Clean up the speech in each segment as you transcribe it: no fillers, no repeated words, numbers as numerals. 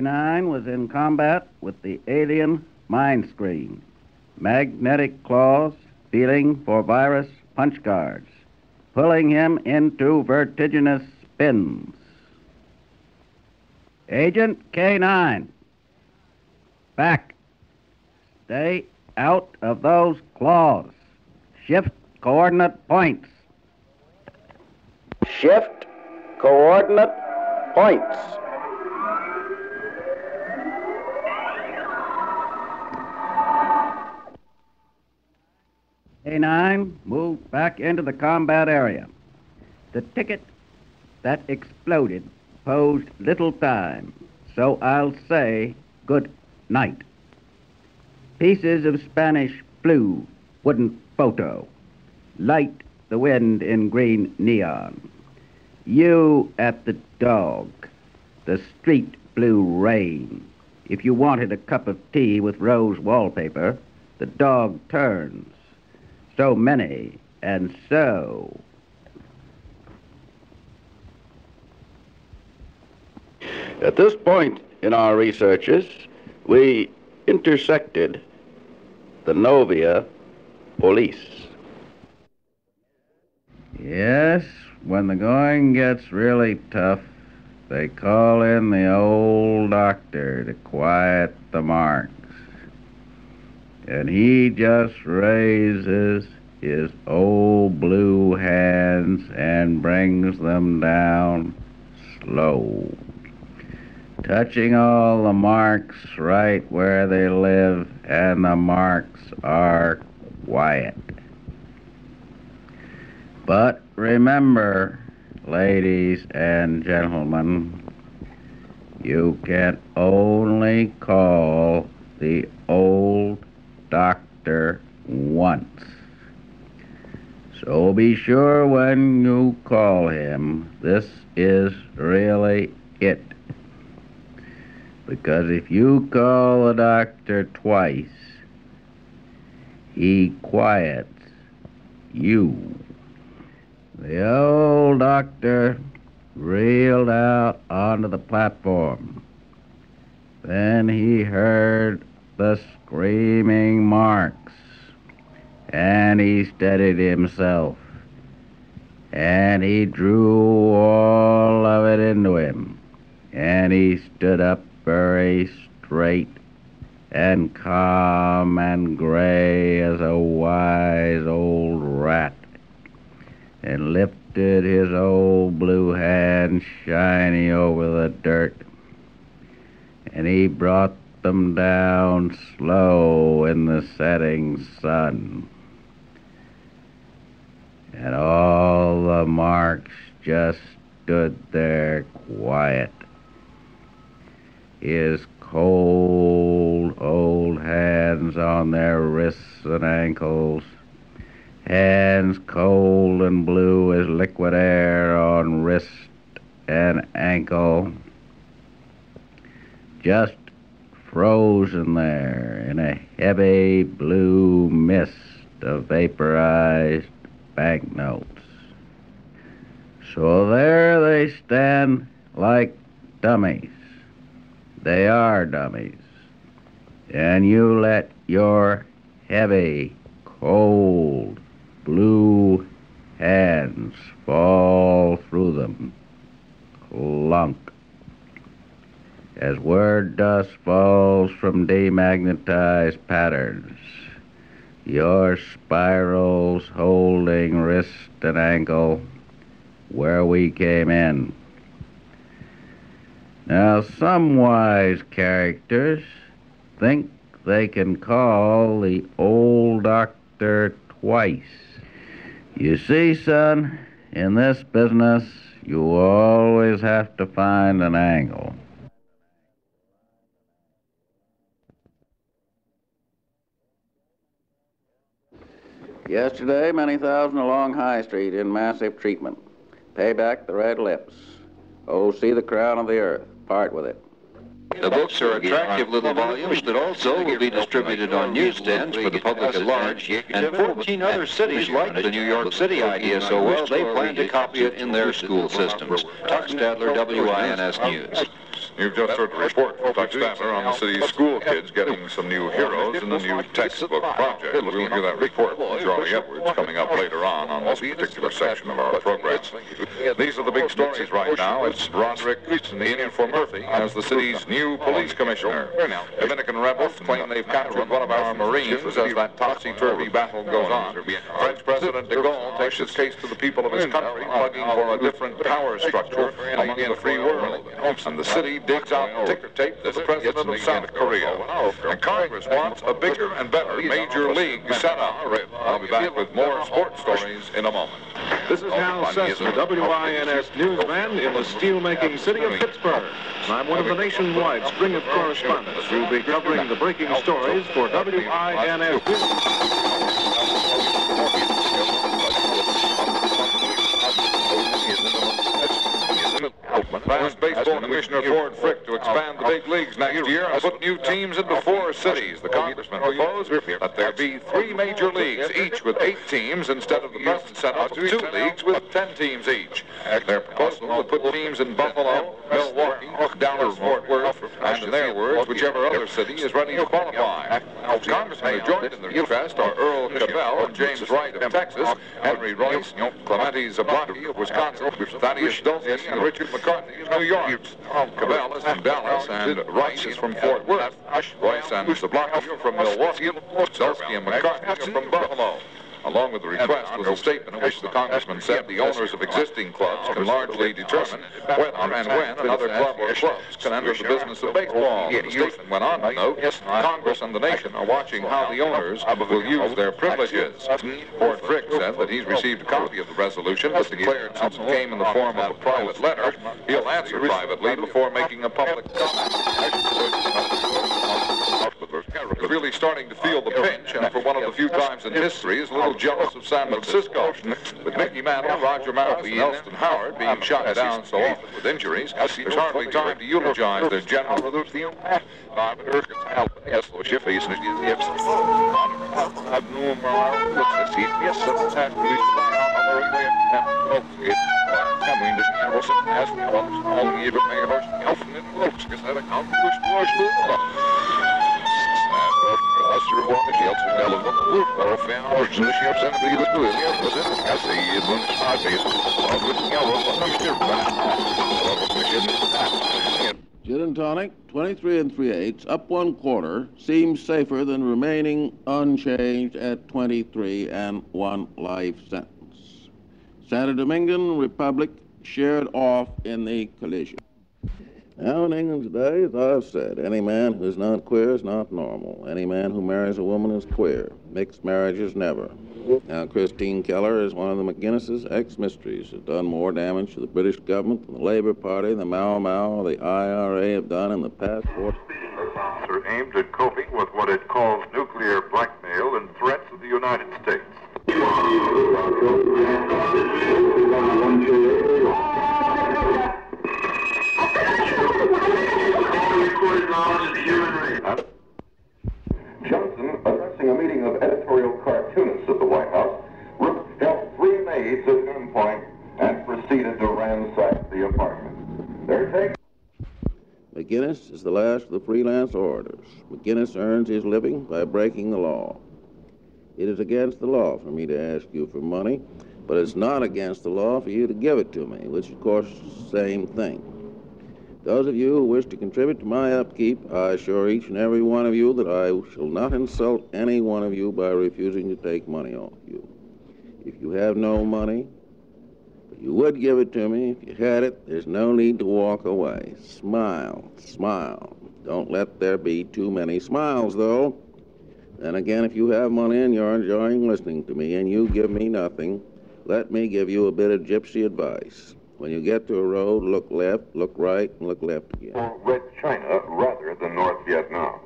K9 was in combat with the alien mind screen, magnetic claws feeling for virus punch guards, pulling him into vertiginous spins. Agent K9, back. Stay out of those claws. Shift coordinate points. Shift coordinate points. K9 moved back into the combat area. The ticket that exploded posed little time, so I'll say good night. Pieces of Spanish flu wouldn't photo, light the wind in green neon. You at the dog, the street blue rain. If you wanted a cup of tea with rose wallpaper, the dog turns. So many and so. At this point in our researches, we intersected the novia police. Yes, when the going gets really tough, they call in the old doctor to quiet the marks. And he just raises his old blue hands and brings them down slow, touching all the marks right where they live, and the marks are quiet. But remember, ladies and gentlemen, you can only call the old doctor once. So be sure when you call him, this is really it. Because if you call the doctor twice, he quiets you. The old doctor reeled out onto the platform. Then he heard the screaming marks, and he steadied himself, and he drew all of it into him, and he stood up very straight and calm and gray as a wise old rat, and lifted his old blue hand shiny over the dirt, and he brought them down slow in the setting sun. And all the marks just stood there quiet. His cold old hands on their wrists and ankles, hands cold and blue as liquid air on wrist and ankle, just frozen there in a heavy blue mist of vaporized banknotes. So there they stand like dummies. They are dummies. And you let your heavy, cold, blue hands fall through them. Clunk. As word dust falls from demagnetized patterns, your spirals holding wrist and ankle where we came in. Now, some wise characters think they can call the old doctor twice. You see, son, in this business, you always have to find an angle. Yesterday, many thousand along High Street in massive treatment. Pay back the red lips. Oh, see the crown of the earth. Part with it. The books are attractive little volumes that also will be distributed on newsstands for the public at large, and 14 other cities like the New York City idea so well they plan to copy it in their school systems. Tuck Stadler, WINS News. You've just heard the report from Doug Stammer on the city's school kids getting some new heroes in the new textbook project. We'll hear that report from Charlie Edwards coming up later on this particular section of our program. These are the big stories right now. It's Roderick in for Murphy as the city's new police commissioner. Dominican rebels claim they've captured one of our Marines as that topsy-turvy battle goes on. French President de Gaulle takes his case to the people of his country, plugging for a different power structure among the free world. And the city digs out ticker tape to the president of South Korea. And Congress wants a bigger and better major league setup. I'll be back with more sports stories in a moment. This is Hal Sesson, WINS newsman in the steel-making city of Pittsburgh. I'm one of the nationwide string of correspondents who will be covering the breaking stories for WINS News. Last baseball commissioner Ford Frick to expand the big leagues next year and put new teams into 4 cities. The congressman proposed that there be 3 major leagues, each with 8 teams, instead of the present setup of 2 leagues with 10 teams each. Their proposal would put teams in Buffalo, Milwaukee, Dallas, Fort Worth, and in their words, whichever other city is ready to qualify. Congressmen who joined in the request are Earl Cabell and James Wright of Texas, Henry Royce, Clemente Zablocki of Wisconsin, Thaddeus Dulce and Richard McCarthy of New York. Cabell is from Dallas and Rice is from Fort Worth. Royce and Zablocki are from Milwaukee. Dulce and McCarthy are from Buffalo. Along with the request was a statement in which the congressman said the owners of existing clubs can largely determine whether and when another club or clubs can enter the business of baseball. The statement went on to note, Congress and the nation are watching how the owners will use their privileges. Ford Frick said that he's received a copy of the resolution, but declared since it came in the form of a private letter, he'll answer privately before making a public comment. Is really starting to feel the pinch, and for one of the few times in history is a little jealous of San Francisco. With Mickey Mantle, Roger Marisol, and Elston Howard being shot down so often with injuries, there's hardly time to eulogize their general. Gin and tonic, 23 3/8, up 1/4, seems safer than remaining unchanged at 23 and 1 life sentence. Santo Domingan Republic shared off in the collision. Now in England today, as I've said, any man who's not queer is not normal. Any man who marries a woman is queer. Mixed marriages never. Now Christine Keller is one of the McGuinness's ex-mysteries. Has done more damage to the British government than the Labour Party, the Mau Mau, the IRA have done in the past 4 are aimed at coping with what it calls nuclear blackmail and threats of the United States. Johnson, addressing a meeting of editorial cartoonists at the White House, held 3 maids at gunpoint and proceeded to ransack the apartment. Their take. McGuinness is the last of the freelance orators. McGuinness earns his living by breaking the law. It is against the law for me to ask you for money, but it's not against the law for you to give it to me, which of course is the same thing. Those of you who wish to contribute to my upkeep, I assure each and every one of you that I shall not insult any one of you by refusing to take money off you. If you have no money, but you would give it to me, if you had it, there's no need to walk away. Smile, smile. Don't let there be too many smiles, though. Then again, if you have money and you're enjoying listening to me and you give me nothing, let me give you a bit of gypsy advice. When you get to a road, look left, look right, and look left again. Red China rather than North Vietnam.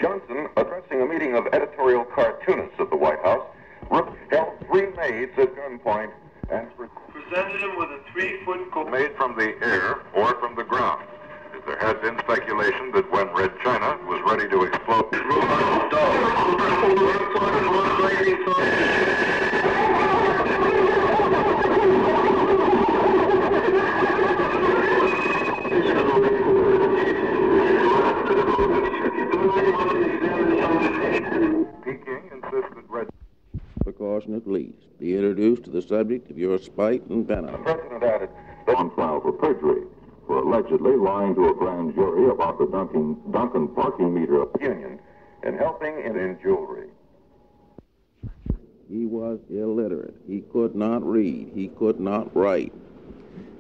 Johnson, addressing a meeting of editorial cartoonists at the White House, held 3 maids at gunpoint and presented them with a 3-foot coat made from the air or from the ground. There had been speculation that when Red China was ready to explode, caution at least. Be introduced to the subject of your spite and venom. The President added that on trial for perjury for allegedly lying to a grand jury about the Duncan parking meter of union and helping in jewelry. He was illiterate. He could not read. He could not write.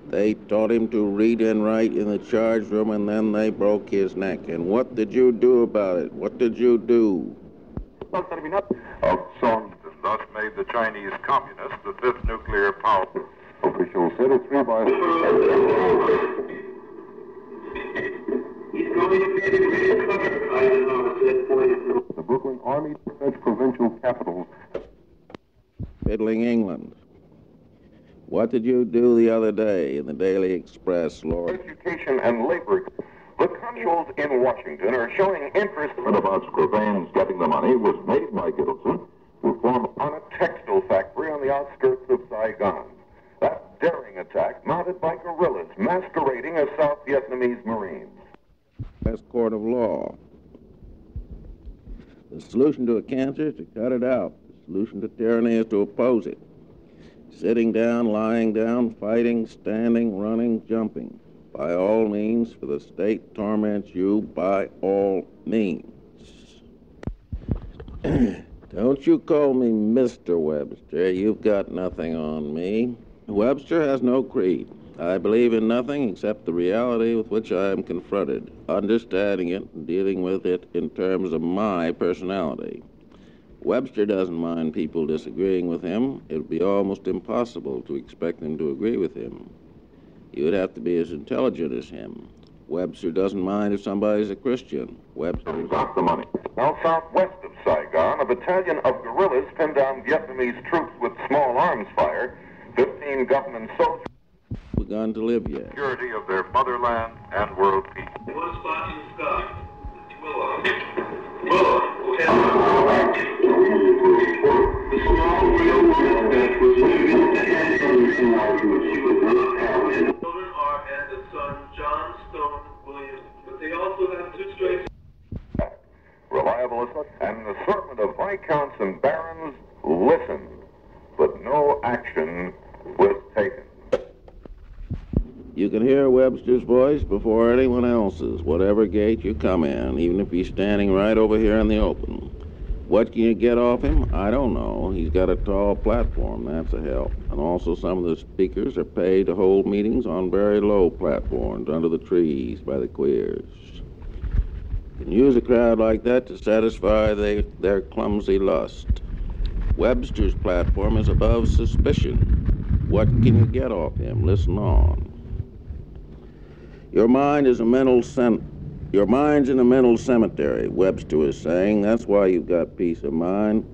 They taught him to read and write in the charge room, and then they broke his neck. And what did you do about it? What did you do? Of songs and thus made the Chinese Communists the fifth nuclear power. Officials said it's 3 by 3. The Brooklyn Army Defense Provincial Capitals. Fiddling England. What did you do the other day in the Daily Express, Lord? Education and labor. The consuls in Washington are showing interest about Scrivener's getting the money was made by Gittleson to form on a textile factory on the outskirts of Saigon. That daring attack mounted by guerrillas masquerading as South Vietnamese Marines. Best court of law. The solution to a cancer is to cut it out. The solution to tyranny is to oppose it. Sitting down, lying down, fighting, standing, running, jumping. By all means, for the state torments you by all means. Don't you call me Mr. Webster. You've got nothing on me. Webster has no creed. I believe in nothing except the reality with which I am confronted, understanding it and dealing with it in terms of my personality. Webster doesn't mind people disagreeing with him. It would be almost impossible to expect them to agree with him. You would have to be as intelligent as him. Webster doesn't mind if somebody's a Christian. Webster got the money. Now southwest of Saigon, a battalion of guerrillas pinned down Vietnamese troops with small arms fire. 15 government soldiers begun to live yet. Security of their motherland and world peace. One spot in the sky. The small real that was moving to hand children are and the son John Stone Williams, but they also have 2 straight. Reliable and the assortment of viscounts and barons listened, but no action was taken. You can hear Webster's voice before anyone else's, whatever gate you come in, even if he's standing right over here in the open. What can you get off him? I don't know. He's got a tall platform. That's a help. And also some of the speakers are paid to hold meetings on very low platforms under the trees by the queers. You can use a crowd like that to satisfy their clumsy lust. Webster's platform is above suspicion. What can you get off him? Listen on. Your mind's in a mental cemetery, Webster was saying. That's why you've got peace of mind.